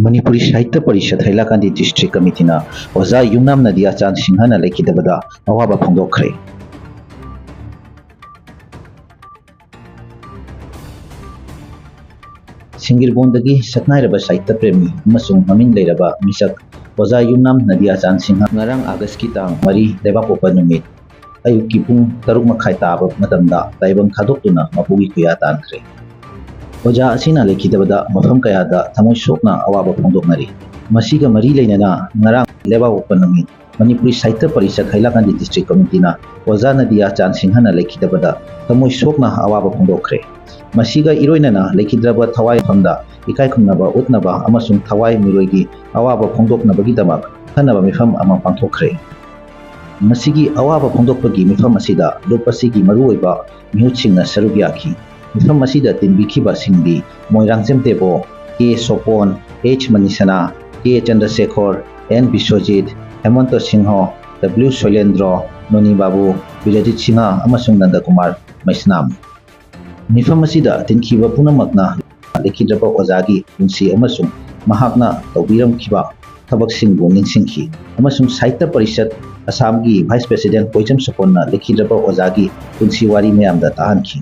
मणिपुरी साहित्य परिषद हैलाकांदी डिस्ट्रिक्ट कमिटीना ओजा युमनाम नदिया चांद सिंहना लेखिदबदा अवाबा फोंदोखरे। सिंगिरबोंदगी सकनाइरबा साहित्य प्रेमी अमसुंग ममिंग लेरबा मिसक ओजा युमनाम नदिया चांद सिंह ngarang August की तांग मरी लेबापोपा नुमित अयुक्की पुंग 6 मखाई ताबा मतमदा ताइबंग खादोक्तुना मपुगी कुया तानख्रे। ओजा असिना लेखिदबदा मफम कयादा थमोय सोकना अवाबा फोंदोकनरी। मसीगा मरी लेनना ngarang लेबापोपा नुमित मणिपुरी साहित्य परिषद हैलाकांदी डिस्ट्रिक्ट कमिटीना ओजा नदिया चांद सिंहना लेखिदबदा थमोय सोकना अवाबा फोंदोखरे। मसीगा इरोइनना लेखिद्रबा थवाई फमदा इकाई खुंगनबा उतनबा अमसुंग थवाई मिरोइगी अवाबा फोंदोकनबगीदमक खनबा मिफम अमा पांथोखरे। मसीगी अवाबा फोंदोकपगी मिफम असिदा लोपसीगी मरुओइबा मिहुतसिंगना सरुक याखी। मिफम असिदा तिनबिखिबा सिंगदी मोइरांगजेम देबो, के सोपोन, एच मनीसना, के चंद्रशेखर, एन विश्वजीत, हेमंत सिंह, डब्ल्यू शैलेंद्र, नोनी बाबू, विरजित सिंह अमसुंग नंद कुमार मैसनाम। मिफम असिदा तिनखिबा पुनमकना लेखिद्रबा ओजागी पुंसी अमसुंग महाकना तौबिरमखिबा थबकसिंगबु निंगसिंखी अमसुंग साहित्य परिषद असम की वाइस प्रेसिडेंट कोइचम सपोन्ना लेखिद्रबा ओजागी पुंसी वारी मयामदा ताहनखी।